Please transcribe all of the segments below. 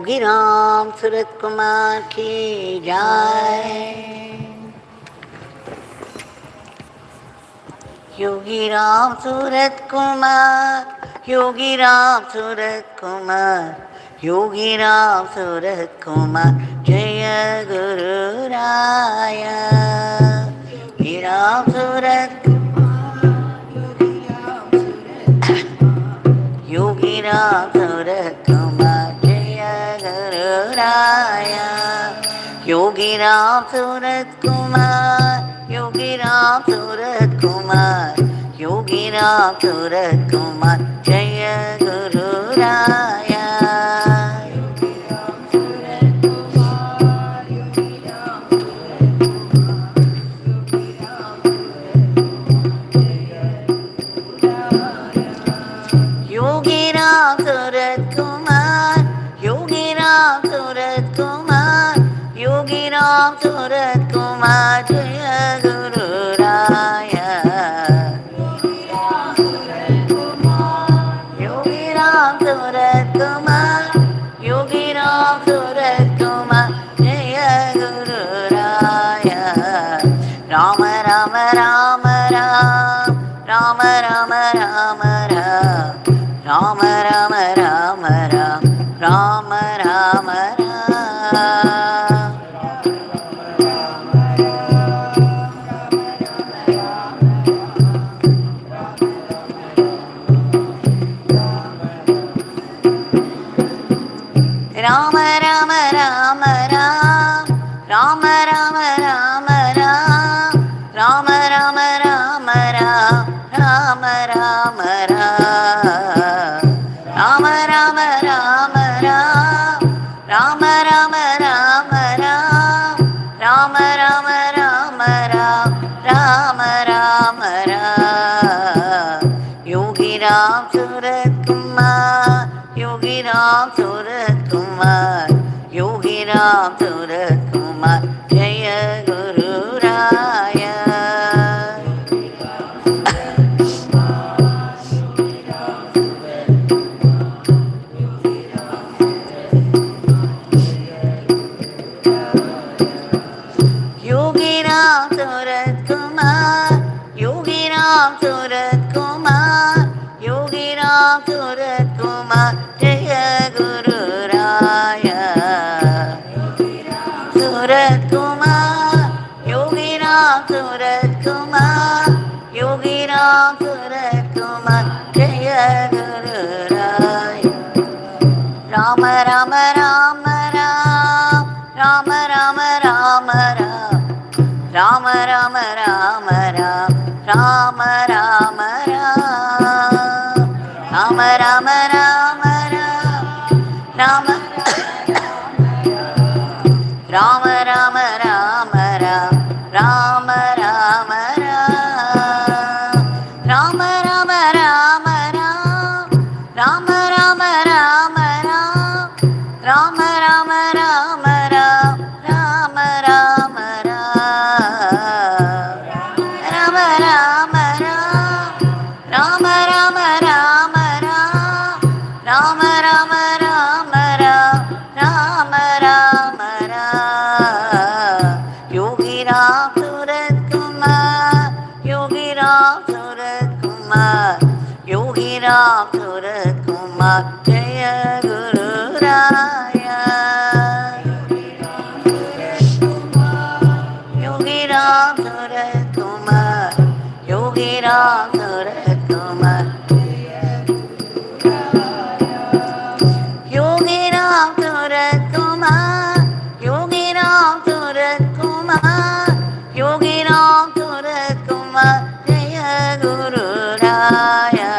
योगी राम सूरत कुमार की जय। योगी राम सूरत कुमार, योगी राम सूरत कुमार, योगी राम सूरत कुमार, जय गुरु राया। योगी राम सूरत योगी राम सूरत कुमार, जय गुरु राया। योगी राम सूरत कुमार, योगी राम सूरत कुमार, योगी राम सूरत कुमार, जय गुरु राया। योगी राम सूरत कुमार, योगी राम सूरत कुमार, योगी राम सूरत कुमार, जय गुरु राया। योगी राम सूरत कुमार, योगी राम सूरत कुमार, जय गुरु राया। राम राम राम राम, राम राम राम राम, राम राम राम राम, राम राम राम। राम राम राम राम, राम राम राम राम, राम राम राम राम, राम राम राम, राम राम राम राम, राम राम राम राम, राम राम राम राम, राम राम राम। योगी राम सूरत कुमार, योगी राम सूरत कुमार, योगी राम सूरत कुमार, जय गुरु राया। योगी राम सूरत कुमार, योगी राम सूरत कुमार, योगी राम सूरत कुमार, जय गुरु राया। सूरत कुमार, योगी राम सूरत कुमार, योगी राम सूरत कुमार, जय गुरु राया। राम राम राम राम, राम राम राम राम, राम राम राम राम, राम राम राम, राम राम राम राम, राम राम राम राम, राम राम राम, राम राम राम राम, राम राम राम राम, राम राम राम राम, राम राम राम, राम राम राम, राम राम राम राम, राम राम राम राम, राम राम राम। योगी राम सूरत कुमार, योगी राम सूरत कुमार, योगी राम सूरत कुमार, जय गुरु राया। योगी राम सूरत कुमार, योगी राम सूरत कुमार, योगी राम सूरत कुमार, योगी राम सूरत कुमार, योगी राम सूरत कुमार, जय गुरु राया।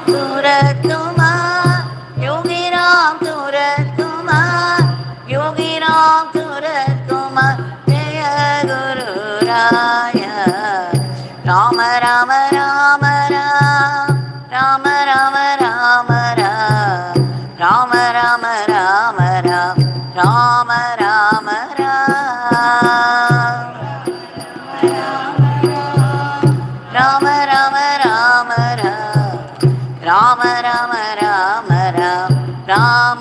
सूरत कुमार, योगी राम सूरत कुमार, योगी राम सूरत कुमार, जय गुरु राया। Ram Ram Ram Ram, Ram Ram Ram Ram, Ram Ram Ram Ram, Ram Ram Ram, Ram Ram Ram Ram, Ram Ram Ram Ram, Ram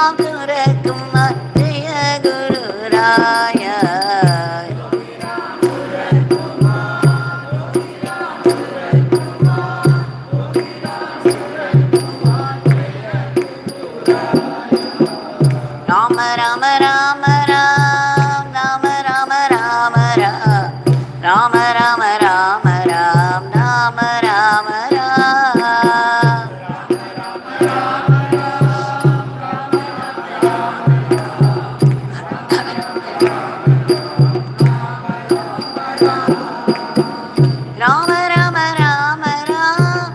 Ramsuratkumar Jaya Guru Raya. Rama Rama Rama Ram, Rama Rama Rama Ram, Rama Rama Rama Ram, Rama Rama Ram. Rama Rama Rama Ram,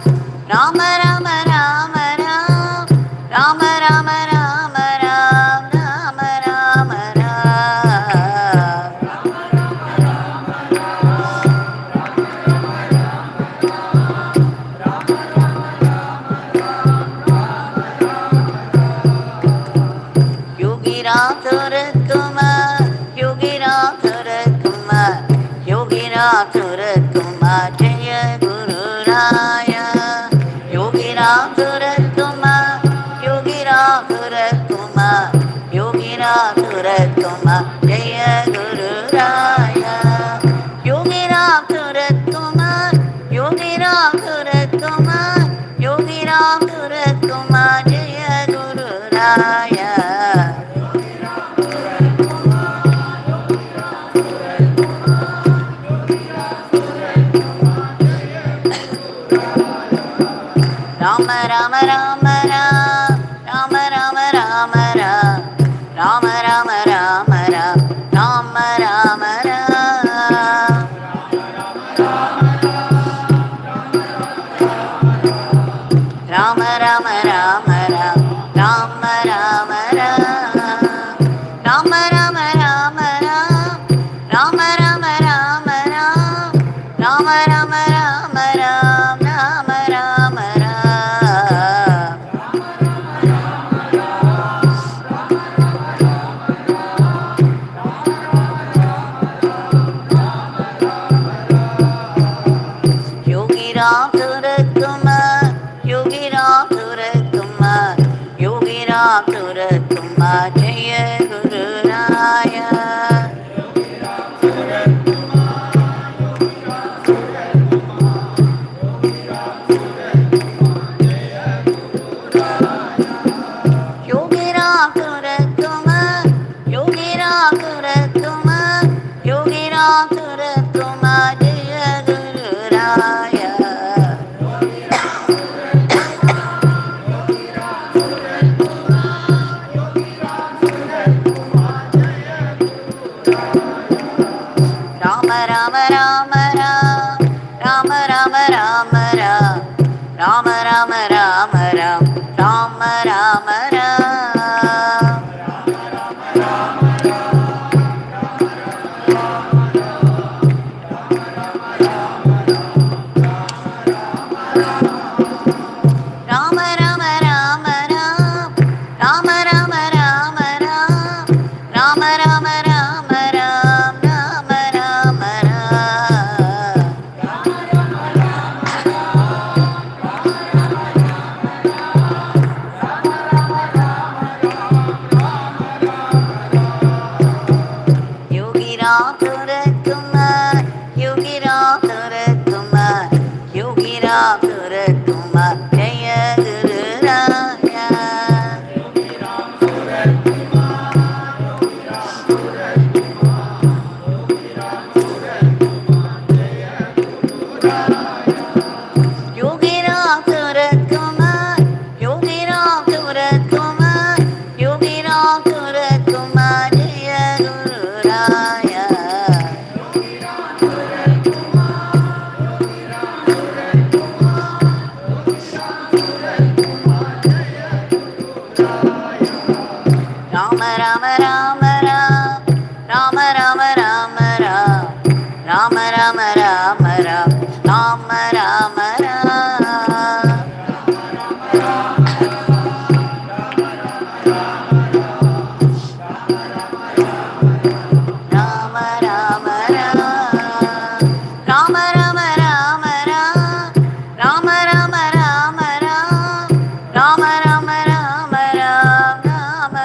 Rama Rama Rama Ram, Rama Rama Rama Ram, Rama Rama Ram. Yogi Ramsuratkumar, Yogi Ramsuratkumar, Yogi Ramsuratkumar Jaya Guru Raya. Yogi Ramsuratkumar, Yogi Ramsuratkumar, Yogi Ramsuratkumar Jaya Guru Raya. Yogi Ramsuratkumar, Yogi Ramsuratkumar, Yogi Ramsuratkumar Jaya Guru Raya. Rama Rama Rama Ram, Rama Rama Rama Ram, Rama Rama Rama Ram, Rama Rama Ram. Rama Rama Rama Ram, Rama Rama Ram, Rama Rama Rama Ram, Rama Rama Rama Ram, Rama Rama Rama Ram, Rama Rama Ram. Yogi Ramsuratkumar, Yogi Ramsuratkumar, Yogi Ramsuratkumar Jaya Guru Raya. Yogi Ramsuratkumar, Yogi Ramsuratkumar, Yogi Ramsuratkumar Jaya Guru Raya. Rama Rama Rama Ram, Rama Rama Rama Ram, Rama Rama Rama Ram, Rama Rama Ram. Rama Rama Rama Ram, Rama Rama Rama Ram, Rama Rama Rama Ram, Rama Rama Ram. Yogi Ramsuratkumar, Yogi Ramsuratkumar, Yogi Ramsuratkumar Jaya Guru Raya. Yogi Ramsuratkumar, Yogi Ramsuratkumar, Yogi Ramsuratkumar Jaya Guru Raya. Rama Rama Rama Ram, Rama Rama Rama Ram, Rama Rama Rama Ram, Rama Rama Ram. Rama Rama Ram, Rama Rama Rama Ram, Rama Rama Rama Ram, Rama Rama Rama Ram, Rama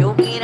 Yogi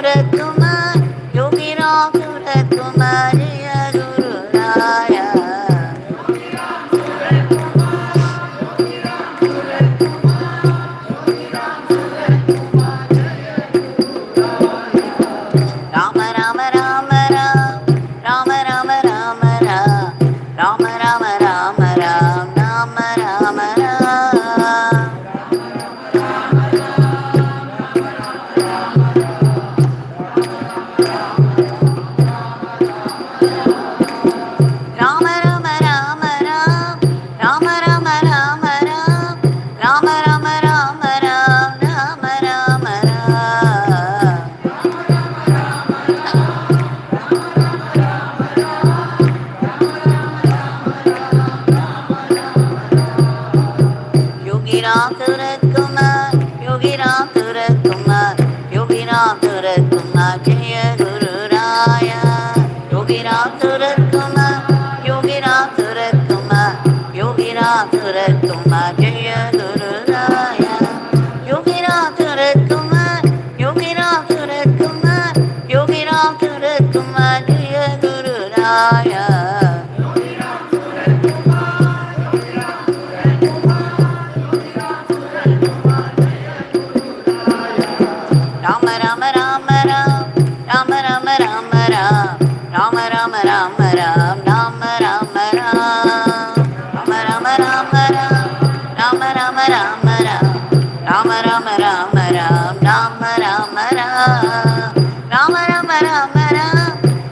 Ramsuratkumar, Yogi Ramsuratkumar, Jaya Guru Raya. Rama Rama Rama Ram, Rama Rama Rama Ram, Rama Rama Rama Ram, Rama Rama Ram. Rama Rama Rama Ram, Rama Rama Rama Ram, Rama Rama Rama Ram, Rama Rama Ram. Yogi Ramsuratkumar, Yogi Ramsuratkumar, Yogi Ramsuratkumar, Jaya Guru Raya. Yogi Ramsuratkumar, Yogi Ramsuratkumar, Yogi Ramsuratkumar, Jaya Guru Raya. Yogi Ramsuratkumar, Yogi Ramsuratkumar, Yogi Ramsuratkumar, Jaya Guru Raya. Rama Rama Rama Ram, Rama Rama Rama Ram, Rama Rama Rama Ram, Rama Rama Ram. Rama Rama Rama Ram, Rama Rama Rama Ram, Rama Rama Rama Ram, Rama Rama Ram. Rama Rama Rama Ram,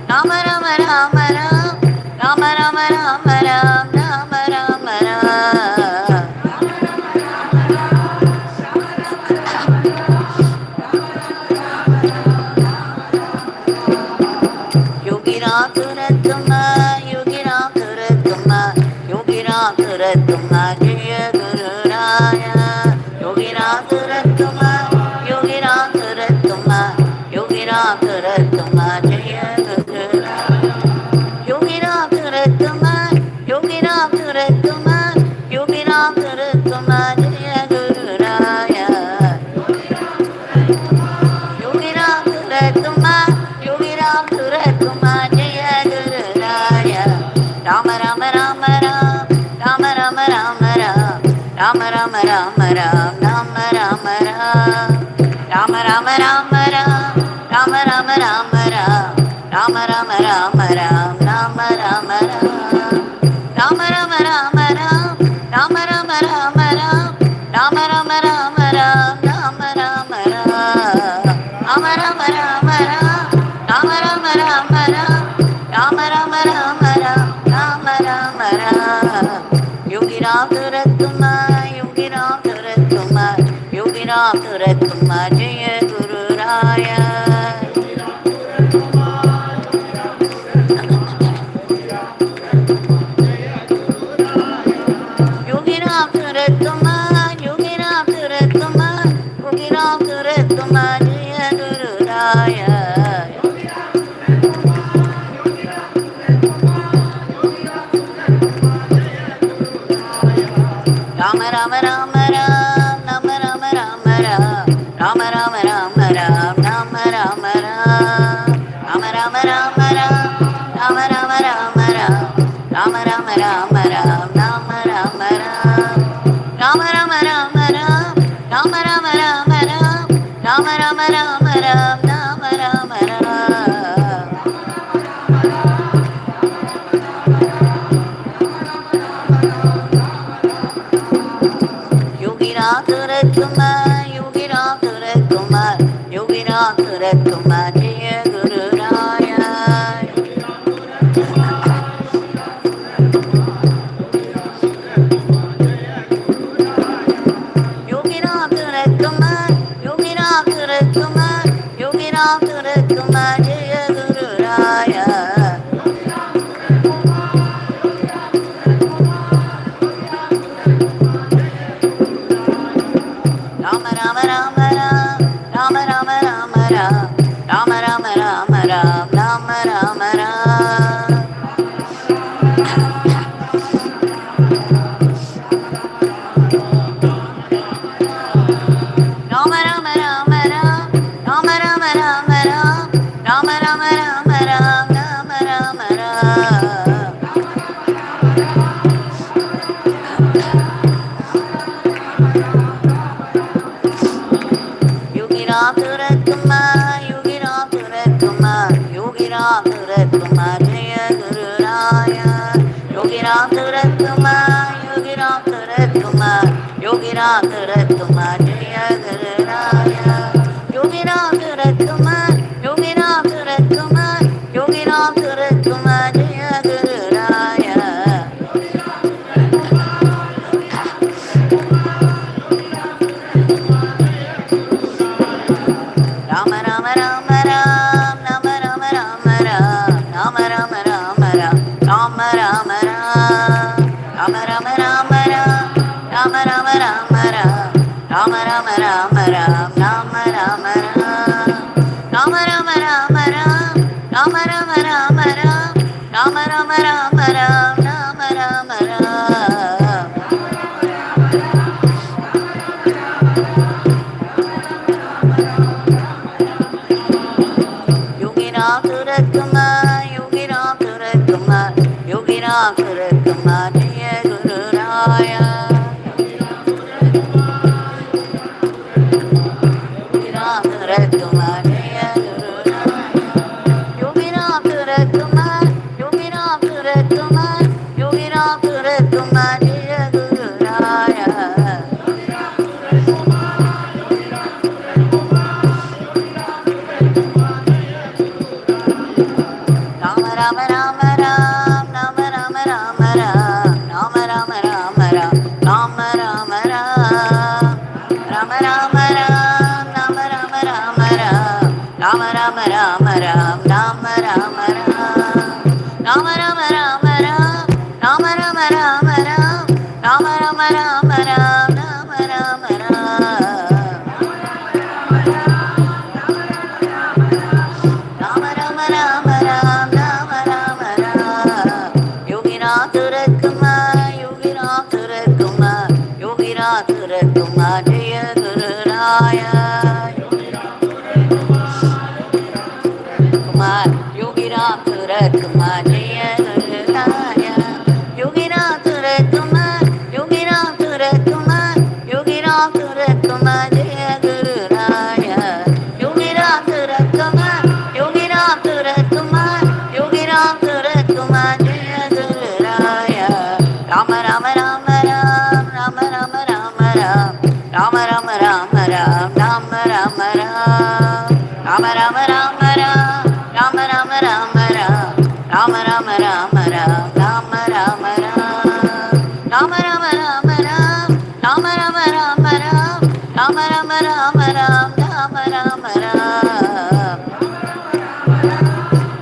Rama Rama Rama Ram, Rama Rama Rama Ram, Rama Rama Ram. Yogi Ramsuratkumar, Yogi Ramsuratkumar, Yogi Ramsuratkumar, Jaya Guru Raya. Yogi Ramsuratkumar, Yogi Ramsuratkumar, Yogi Ramsuratkumar, Jaya Guru Raya. Yogi Ramsuratkumar, Yogi Ramsuratkumar, Yogi Ramsuratkumar, Jaya Guru Raya. Yogi Ramsuratkumar, Yogi Ramsuratkumar, Jaya Guru Raya. Rama Rama Rama Ram, Rama Rama Rama Ram, Rama Rama Rama Ram, Rama Rama Ram. Rama Rama Rama Ram, Rama Rama Rama Ram, Rama Rama Rama Ram, Rama Rama Ram. Rama Rama Rama Ram, Rama Rama Rama Ram, Rama Rama Rama Ram, Rama Rama Ram. Rama Rama Rama Ram, Rama Rama Rama Ram, Rama Rama Rama Ram, Rama Rama Ram. Yogi Ramsuratkumar, Yogi Ramsuratkumar, Yogi Ramsuratkumar, Jaya Guru Raya. Yogi Ramsuratkumar, Yogi Ramsuratkumar, Yogi Ramsuratkumar, Jaya Guru Raya. Rama Rama Rama Ram, Rama Rama Rama Ram, Rama Rama Rama Ram, Rama Rama Ram. Rama Rama Rama Ram, Rama Rama Rama Ram, Rama Rama Rama Ram, Rama Rama Ram. Rama Rama Rama Ram, Rama Rama Rama Ram, Rama Rama Rama Ram, Rama Rama Ram. Yogi Ramsuratkumar, Yogi Ramsuratkumar, Ramsuratkumar, Yogi Ramsuratkumar, Jaya Guru Raya. Yogi Ramsuratkumar, Yogi Ramsuratkumar, Yogi Ramsuratkumar, Jaya Guru Raya. Yogi Ramsuratkumar, Yogi Ramsuratkumar, Yogi Ramsuratkumar, Jaya Guru Raya. Rama Rama Rama Ram, Rama Rama Rama Ram, Rama Rama Rama Ram, Rama Rama Ram, Rama Rama Rama Ram, Rama Rama Rama Ram, Rama Rama Rama Ram, Rama Rama Ram, Rama Rama Rama Ram, Rama Rama Rama Ram, Rama Rama Rama Ram, Rama Rama Ram. Yogi Ramsuratkumar, Yogi Ramsuratkumar, Yogi Ramsuratkumar, Jaya Guru Raya. Yogi Ramsuratkumar, Jaya Guru Raya. Yogi Ramsuratkumar, Yogi Ramsuratkumar, Yogi Ramsuratkumar, Jaya Guru Raya. Rama Rama Rama Ram, Rama Rama Rama Ram, Rama Rama Rama Ram, Rama Rama Ram, Rama Rama Ram, Rama Rama Rama Ram, Rama Rama Rama Ram, Rama Rama Ram, Rama Rama Rama Ram, Rama Rama Rama Ram, Rama Rama Rama Ram, Rama Rama Ram. Rama Rama Rama Ram, Rama Rama Ram. Yogi Ramsuratkumar, Yogi Ramsuratkumar, Yogi Ramsuratkumar, Jaya Guru Raya. Kumar, Yogi Ramsuratkumar, Jaya Guru Raya. Yogi Ramsuratkumar, Yogi Ramsuratkumar, Yogi Ramsuratkumar, Jaya Guru Raya. Yogi Ramsuratkumar, Yogi Ramsuratkumar, Yogi Ramsuratkumar, Jaya Guru Raya. Rama Rama Rama Ram, Rama Rama Rama Ram, Rama Rama Rama Ram, Rama Rama Ram, Rama Rama Rama Ram, Rama Rama Rama Ram, Rama Rama Rama Ram, Rama Rama Ram, Rama Rama Rama Ram, Rama Rama Rama Ram, Rama Rama Rama Ram, Rama Rama Ram.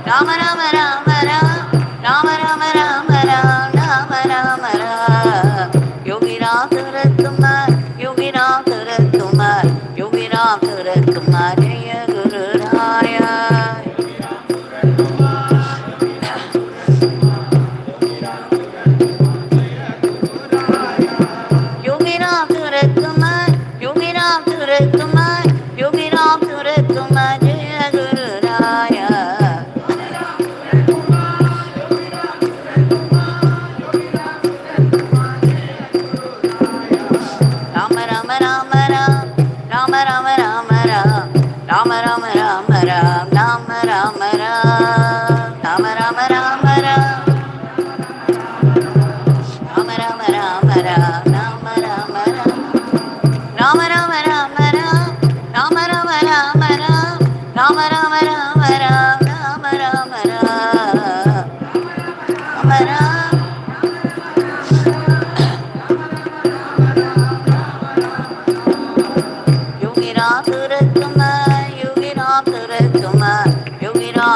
Rama Rama Rama Ram, Rama Rama Rama Ram, Rama Rama Ram. Yogi Ramsuratkumar, Yogi Ramsuratkumar, Yogi Ramsuratkumar, Jaya Guru Raya. Yogi Ramsuratkumar, Yogi Ramsuratkumar, Yogi Ramsuratkumar, Jaya Guru Raya. Rama Rama Rama Ram, Rama Rama Rama Ram, Rama Rama Rama Ram, Rama Rama Ram, Rama Rama Rama Ram, Rama Rama Rama Ram, Rama Rama Ram, Rama Rama Rama Ram, Rama Rama Rama Ram, Rama Rama Rama Ram, Rama Rama Ram, Rama Ram. Yogi Ramsuratkumar, Yogi Ramsuratkumar, Yogi Ramsuratkumar.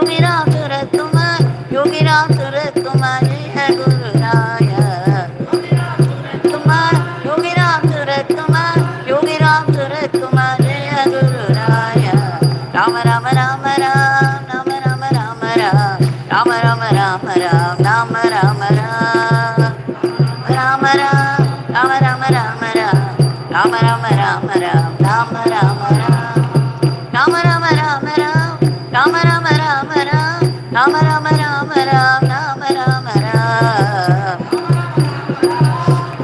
Yogi Ramsuratkumar, Yogi Ramsuratkumar, Jaya Guru Raya. Kumar, Yogi Ramsuratkumar, Yogi Ramsuratkumar, Jaya Guru Raya. Rama Rama Rama Ram, Rama Rama Rama Ram, Rama Rama Rama Ram, Rama Rama Ram, Rama Ram, Rama Rama Rama Ram, Rama Rama Rama Ram, Rama Rama Ram, Rama Rama Rama Ram, Rama Rama Rama Ram, Rama Rama Rama Ram, Rama Rama Ram.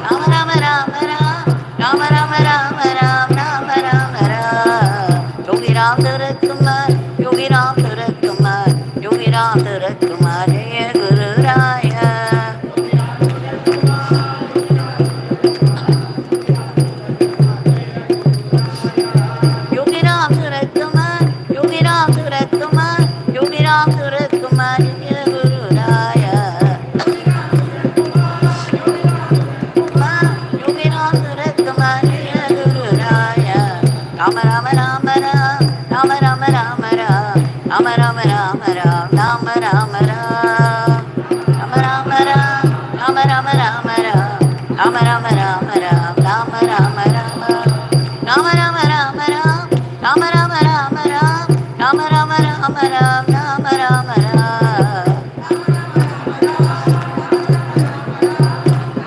Rama Rama Rama Ram, Rama Rama Rama Ram, Rama Rama Ram. Yogi Ramsuratkumar, Yogi Ramsuratkumar, Yogi Ramsuratkumar, Jaya Guru Raya. Yogi Ramsuratkumar, Yogi Ramsuratkumar, Yogi Ramsuratkumar, Jaya Guru Raya. Yogi Ramsuratkumar, Jaya Guru Raya. Rama Rama Rama Ram, Rama Rama Rama Ram, Rama Rama Rama Ram, Rama Rama Ram, Rama Rama Ram, Rama Rama Rama Ram, Rama Rama Rama Ram, Rama Rama Rama, Rama Rama Rama Ram, Rama Rama Rama Ram, Rama Rama Rama Ram, Rama Rama Ram.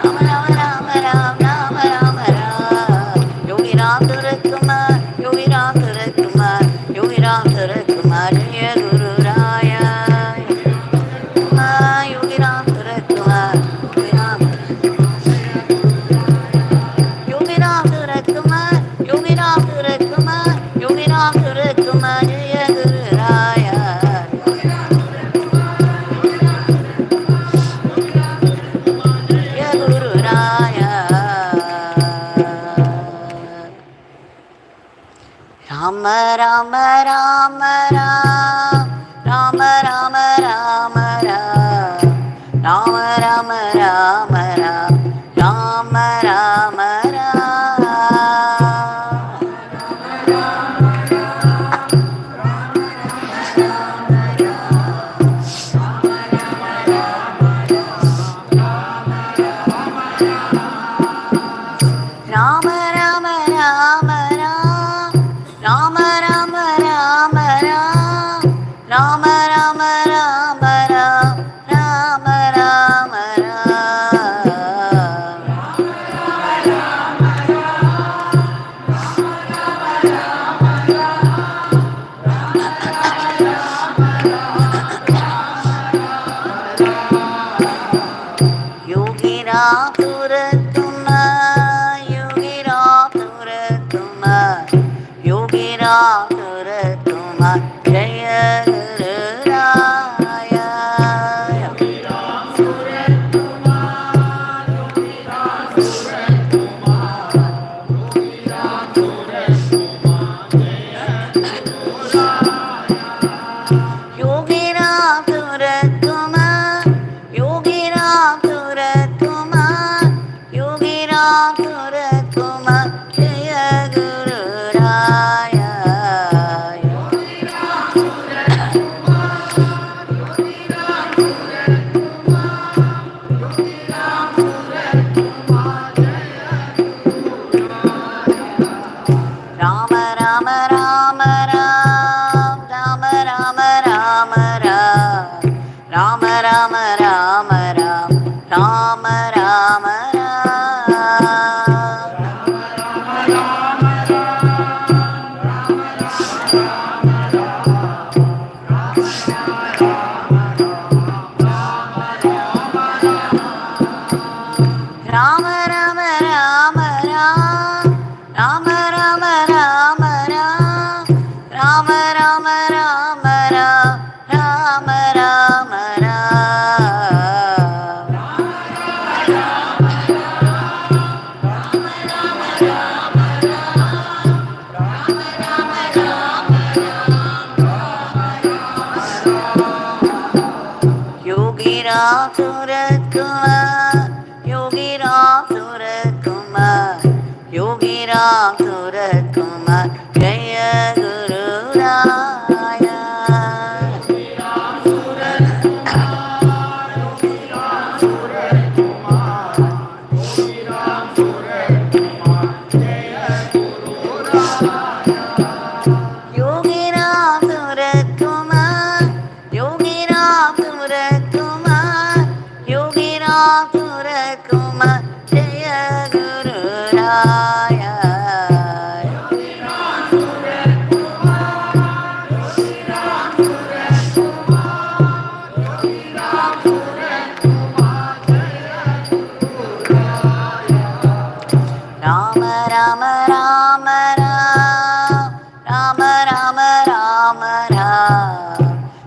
Rama Rama Rama Ram, Rama Rama Ram. Yogi Ramsuratkumar, Yogi Ramsuratkumar, Yogi Ramsuratkumar, Jaya Guru Raya. Yogi Ramsuratkumar, Yogi Ramsuratkumar, Yogi Ramsuratkumar, Yogi Ramsuratkumar, Jaya Guru Raya. Jaya Guru Raya. Rama Rama Rama Ram, Rama Rama Rama Ram, Rama Rama Rama Ram, Rama Rama Ram. Rama Rama Rama Ram, Rama Rama Rama Ram, Rama Rama Rama Ram, Rama Rama Ram. Yogi Ramsuratkumar, Yogi Ramsuratkumar, Yogi Ramsuratkumar, Jaya Guru Raya. Yogi Ramsuratkumar, Yogi Ramsuratkumar, Yogi Ramsuratkumar, Jaya Guru Raya. Rama Rama Rama Ram, Rama Rama Rama Ram, Rama Rama Rama Ram, Rama Rama Ram. Rama Rama Rama Ram, Rama Rama Rama Ram, Rama Rama Rama Ram, Rama Rama Ram. Yogi Ramsuratkumar, Yogi Ramsuratkumar, Yogi Ramsuratkumar, Jaya Guru Raya.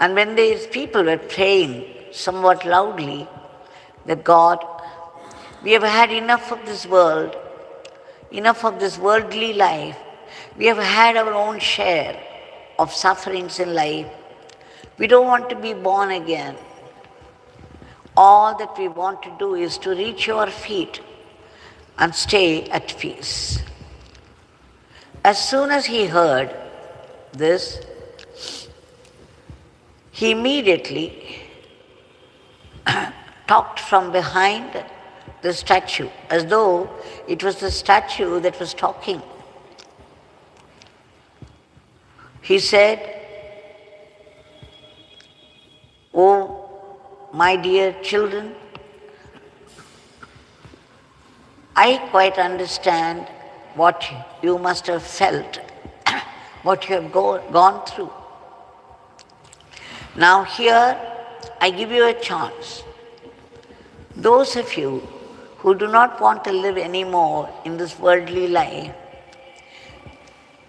And when these people were praying somewhat loudly that God, we have had enough of this world, enough of this worldly life. We have had our own share of sufferings in life. We don't want to be born again. All that we want to do is to reach your feet and stay at peace. As soon as he heard this, he immediately talked from behind the statue, as though it was the statue that was talking. He said, "Oh, my dear children, I quite understand what you must have felt, what you have gone through. Now here, I give you a chance. Those of you who do not want to live anymore in this worldly life,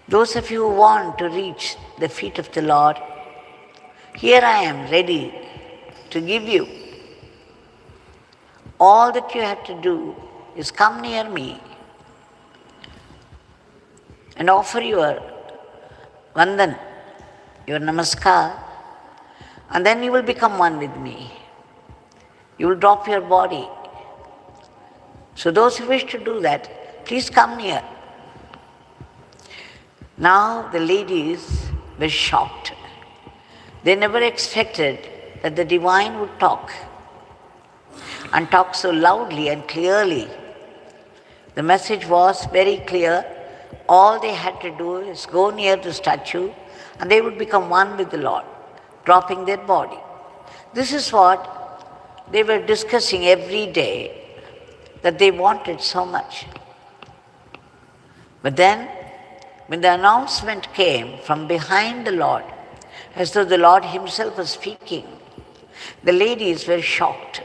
those of you who want to reach the feet of the Lord, here I am ready to give you. All that you have to do is come near me and offer your vandan, your namaskar, and then you will become one with me. You will drop your body. So those who wish to do that, please come near." Now the ladies were shocked. They never expected that the divine would talk, and talk so loudly and clearly. The message was very clear. All they had to do is go near the statue and they would become one with the Lord, dropping their body. This is what they were discussing every day, that they wanted so much. But then, when the announcement came from behind the Lord, as though the Lord himself was speaking, the ladies were shocked.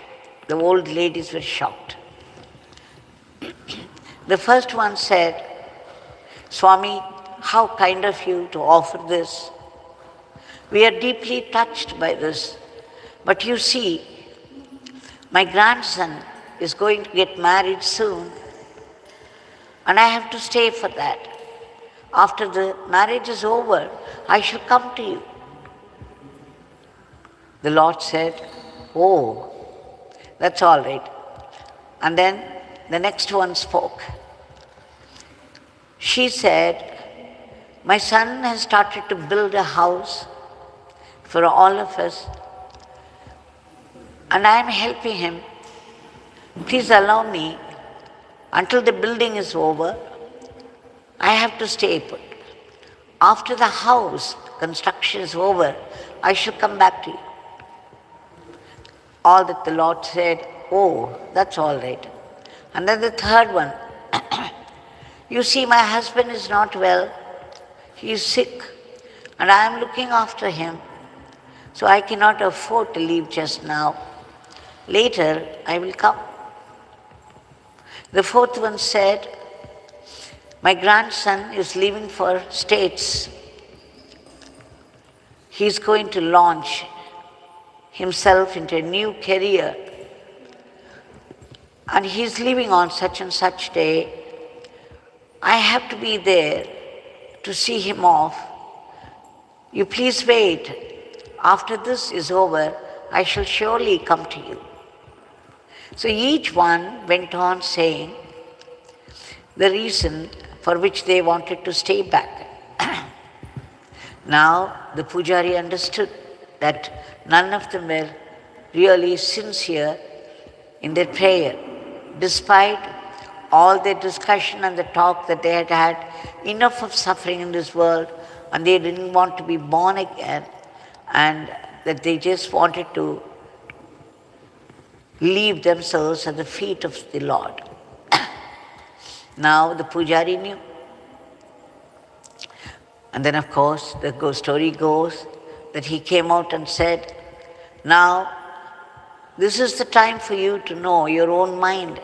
The old ladies were shocked. The first one said, "Swami, how kind of you to offer this. We are deeply touched by this. But you see, my grandson is going to get married soon, and I have to stay for that. After the marriage is over, I shall come to you." The Lord said, "Oh, that's all right." And then the next one spoke. She said, "My son has started to build a house for all of us, and I am helping him. Please allow me, until the building is over, I have to stay put. After the house construction is over, I shall come back to you." All that the Lord said, "Oh, that's all right." And then the third one, "You see, my husband is not well. He is sick, and I am looking after him, so I cannot afford to leave just now. Later, I will come." The fourth one said, "My grandson is leaving for States. He is going to launch himself into a new career, and he is leaving on such and such day. I have to be there to see him off. You please wait. After this is over, I shall surely come to you." So each one went on saying the reason for which they wanted to stay back. Now the Pujari understood that none of them were really sincere in their prayer. Despite all their discussion and the talk that they had had, enough of suffering in this world, and they didn't want to be born again, and that they just wanted to leave themselves at the feet of the Lord. Now the Pujari knew. And then of course the story goes that he came out and said, "Now this is the time for you to know your own mind.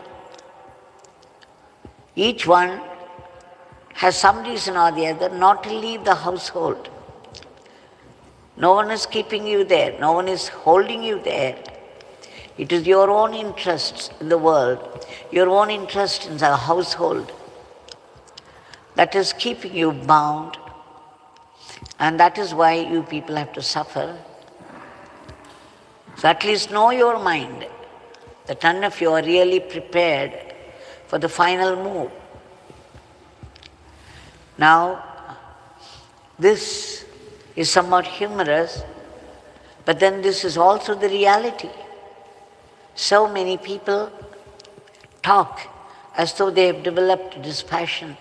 Each one has some reason or the other not to leave the household. No one is keeping you there. No one is holding you there. It is your own interests in the world, your own interest in the household that is keeping you bound. And that is why you people have to suffer. So at least know your mind, that none of you are really prepared for the final move. Now, this is somewhat humorous, but then this is also the reality. So many people talk as though they have developed this passion,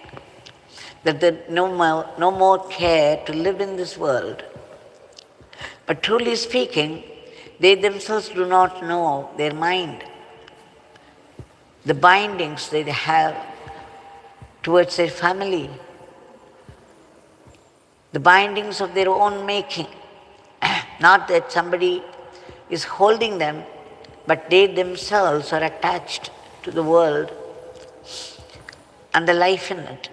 that they no more care to live in this world. But truly speaking, they themselves do not know their mind, the bindings they have towards their family, the bindings of their own making. Not that somebody is holding them, but they themselves are attached to the world and the life in it.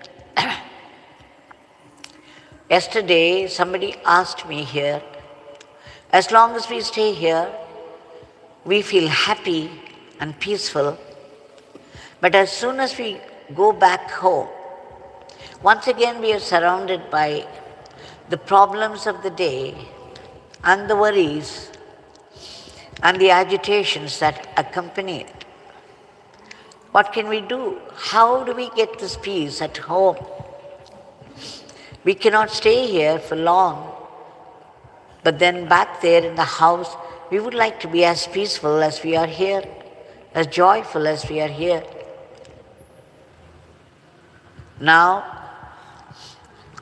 Yesterday, somebody asked me here, as long as we stay here, we feel happy and peaceful. But as soon as we go back home, once again we are surrounded by the problems of the day and the worries and the agitations that accompany it. What can we do? How do we get this peace at home? We cannot stay here for long, but then back there in the house, we would like to be as peaceful as we are here, as joyful as we are here. Now,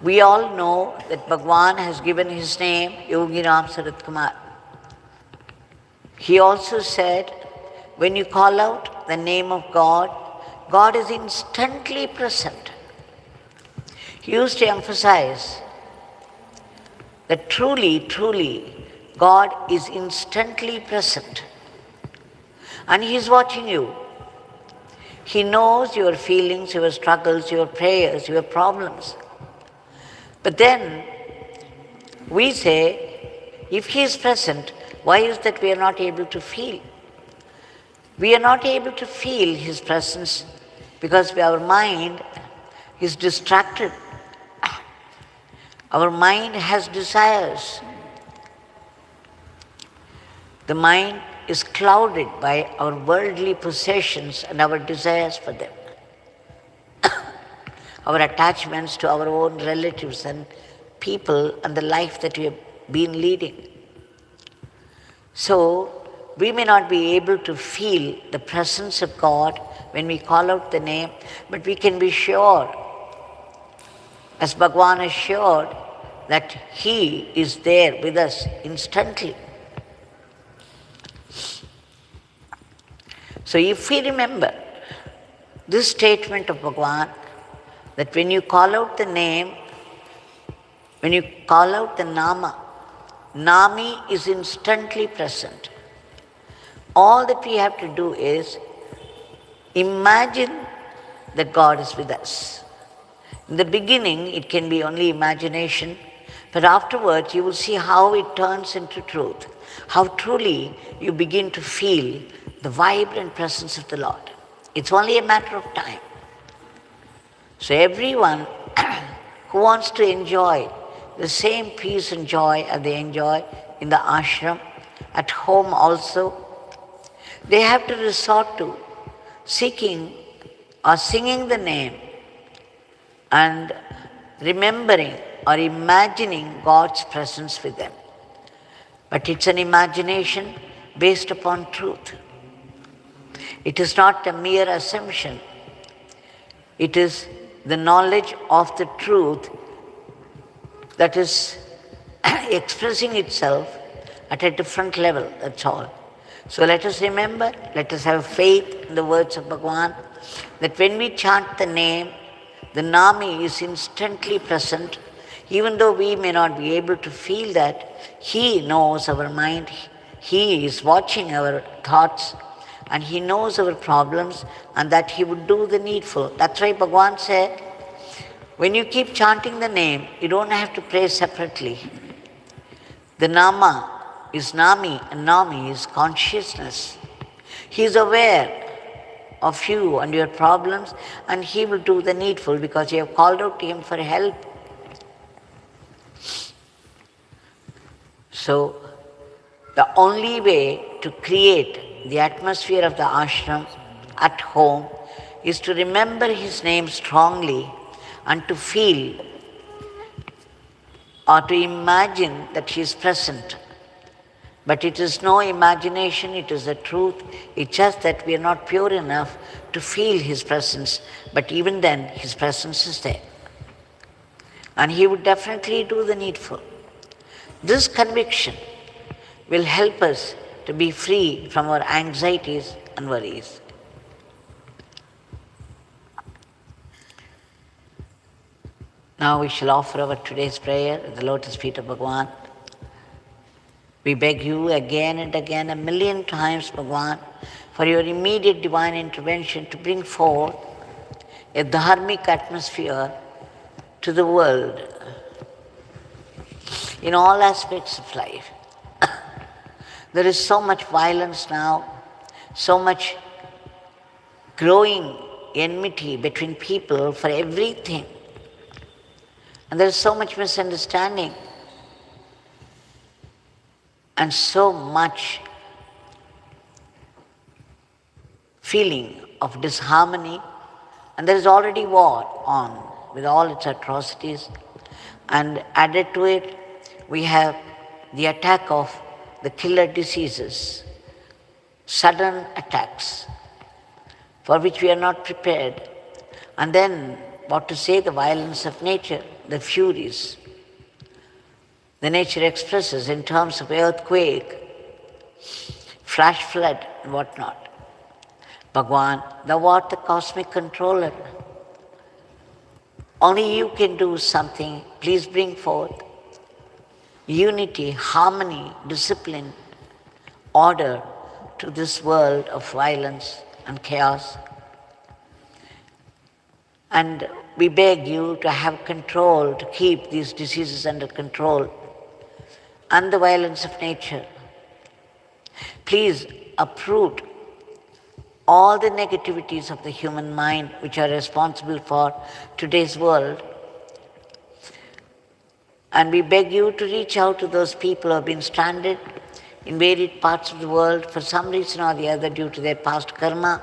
we all know that Bhagwan has given his name Yogi Ramsuratkumar. He also said, when you call out the name of God, God is instantly present. He used to emphasize that truly, truly, God is instantly present. And He is watching you. He knows your feelings, your struggles, your prayers, your problems. But then we say, if He is present, why is that we are not able to feel? We are not able to feel His presence because our mind is distracted. Our mind has desires. The mind is clouded by our worldly possessions and our desires for them. Our attachments to our own relatives and people and the life that we have been leading. So, we may not be able to feel the presence of God when we call out the name, but we can be sure, as Bhagwan assured, that He is there with us instantly. So if we remember this statement of Bhagwan, that when you call out the name, when you call out the Nama, Nami is instantly present. All that we have to do is imagine that God is with us. In the beginning, it can be only imagination, but afterwards you will see how it turns into truth, how truly you begin to feel the vibrant presence of the Lord. It's only a matter of time. So everyone who wants to enjoy the same peace and joy as they enjoy in the ashram, at home also, they have to resort to seeking or singing the name and remembering or imagining God's presence with them. But it's an imagination based upon truth. It is not a mere assumption. It is the knowledge of the truth that is expressing itself at a different level, that's all. So let us remember, let us have faith in the words of Bhagwan, that when we chant the name, the Nami is instantly present, even though we may not be able to feel that. He knows our mind, He is watching our thoughts, and He knows our problems, and that He would do the needful. That's why Bhagwan said, when you keep chanting the name, you don't have to pray separately. The Nama is Nami, and Nami is consciousness. He is aware of you and your problems, and he will do the needful because you have called out to him for help. So, the only way to create the atmosphere of the ashram at home is to remember his name strongly and to feel or to imagine that he is present. But it is no imagination, it is the truth. It's just that we are not pure enough to feel his presence. But even then, his presence is there. And he would definitely do the needful. This conviction will help us to be free from our anxieties and worries. Now we shall offer our today's prayer at the lotus feet of Bhagwan. We beg you again and again, 1,000,000 times, Bhagwan, for your immediate divine intervention to bring forth a dharmic atmosphere to the world in all aspects of life. There is so much violence now, so much growing enmity between people for everything. And there is so much misunderstanding and so much feeling of disharmony. And there is already war on with all its atrocities. And added to it, we have the attack of the killer diseases, sudden attacks for which we are not prepared. And then, what to say, the violence of nature, the furies. The nature expresses in terms of earthquake, flash flood, and whatnot. Bhagwan, thou art the cosmic controller. Only you can do something. Please bring forth unity, harmony, discipline, order to this world of violence and chaos. And we beg you to have control, to keep these diseases under control and the violence of nature. Please uproot all the negativities of the human mind which are responsible for today's world. And we beg you to reach out to those people who have been stranded in varied parts of the world for some reason or the other due to their past karma.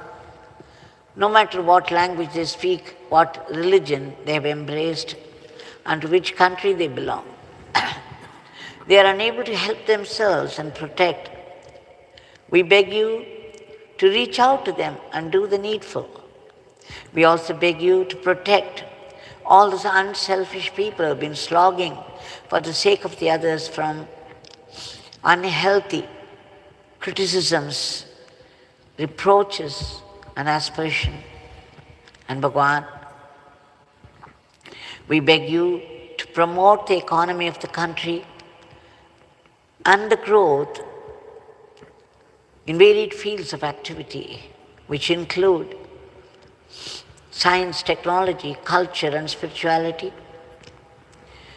No matter what language they speak, what religion they have embraced, and to which country they belong. They are unable to help themselves and protect. We beg you to reach out to them and do the needful. We also beg you to protect all those unselfish people who have been slogging for the sake of the others from unhealthy criticisms, reproaches, and aspiration. And Bhagwan, we beg you to promote the economy of the country and the growth in varied fields of activity, which include science, technology, culture, and spirituality,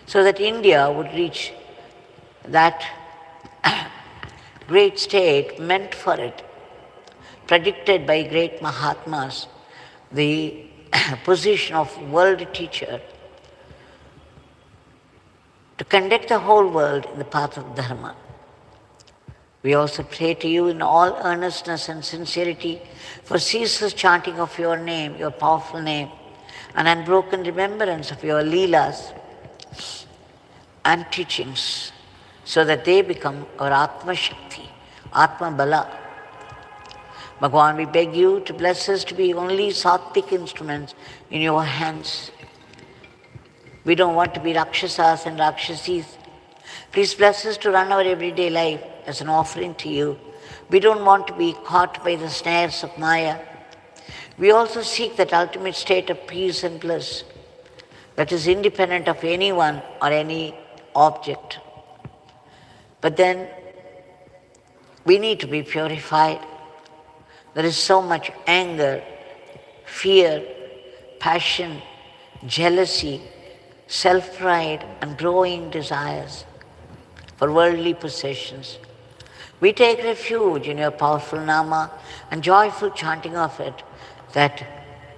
so that India would reach that great state meant for it, predicted by great Mahatmas, the position of world teacher, to conduct the whole world in the path of Dharma. We also pray to you in all earnestness and sincerity for ceaseless chanting of your name, your powerful name, and unbroken remembrance of your leelas and teachings, so that they become our Atma Shakti, Atma Bala. Bhagwan, we beg you to bless us to be only sattvic instruments in your hands. We don't want to be Rakshasas and Rakshasis. Please bless us to run our everyday life as an offering to you. We don't want to be caught by the snares of Maya. We also seek that ultimate state of peace and bliss that is independent of anyone or any object. But then we need to be purified. There is so much anger, fear, passion, jealousy, self-pride, and growing desires. for worldly possessions. We take refuge in your powerful Nama and joyful chanting of it, that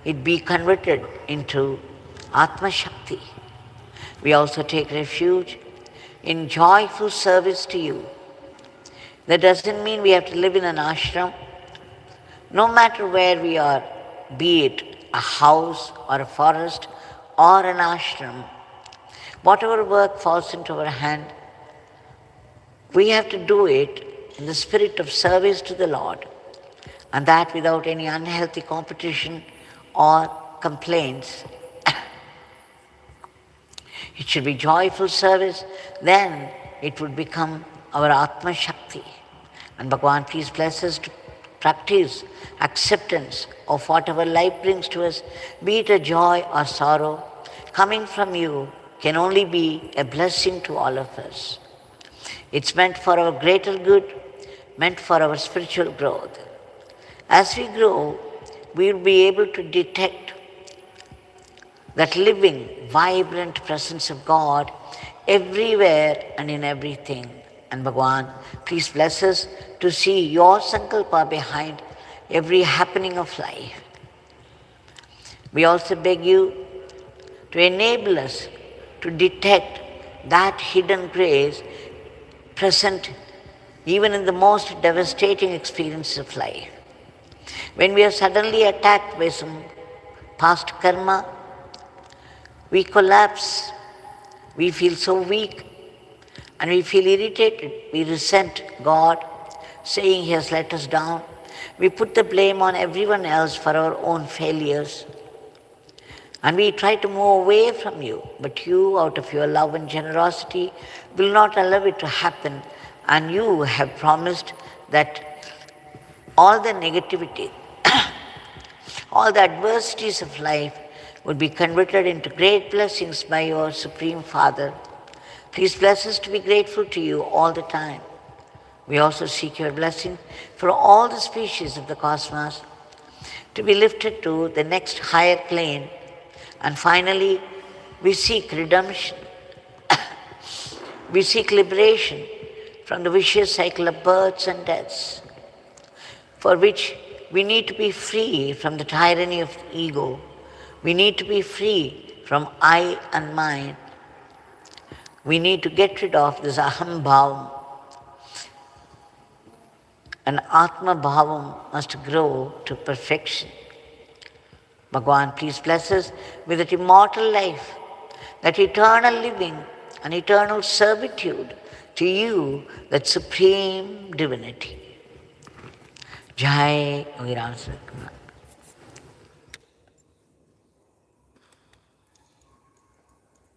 it be converted into Atma Shakti. We also take refuge in joyful service to you. That doesn't mean we have to live in an ashram. No matter where we are, be it a house or a forest or an ashram, whatever work falls into our hand, we have to do it in the spirit of service to the Lord, and that without any unhealthy competition or complaints. It should be joyful service, then it would become our Atma Shakti. And Bhagwan, please bless us to practice acceptance of whatever life brings to us, be it a joy or sorrow, coming from you can only be a blessing to all of us. It's meant for our greater good, meant for our spiritual growth. As we grow, we will be able to detect that living, vibrant presence of God everywhere and in everything. And Bhagwan, please bless us to see your sankalpa behind every happening of life. We also beg you to enable us to detect that hidden grace present even in the most devastating experiences of life. When we are suddenly attacked by some past karma, we collapse, we feel so weak, and we feel irritated. We resent God, saying He has let us down. We put the blame on everyone else for our own failures. And we try to move away from you, but you, out of your love and generosity, will not allow it to happen. And you have promised that all the negativity, all the adversities of life would be converted into great blessings by your Supreme Father. Please bless us to be grateful to you all the time. We also seek your blessing for all the species of the cosmos to be lifted to the next higher plane. And finally, we seek redemption. We seek liberation from the vicious cycle of births and deaths, for which we need to be free from the tyranny of the ego. We need to be free from I and mine. We need to get rid of this aham bhavam. And atma bhavam must grow to perfection. Bhagwan, please bless us with that immortal life, that eternal living and eternal servitude to you, that supreme divinity. Jai Yogi Ramsuratkumar.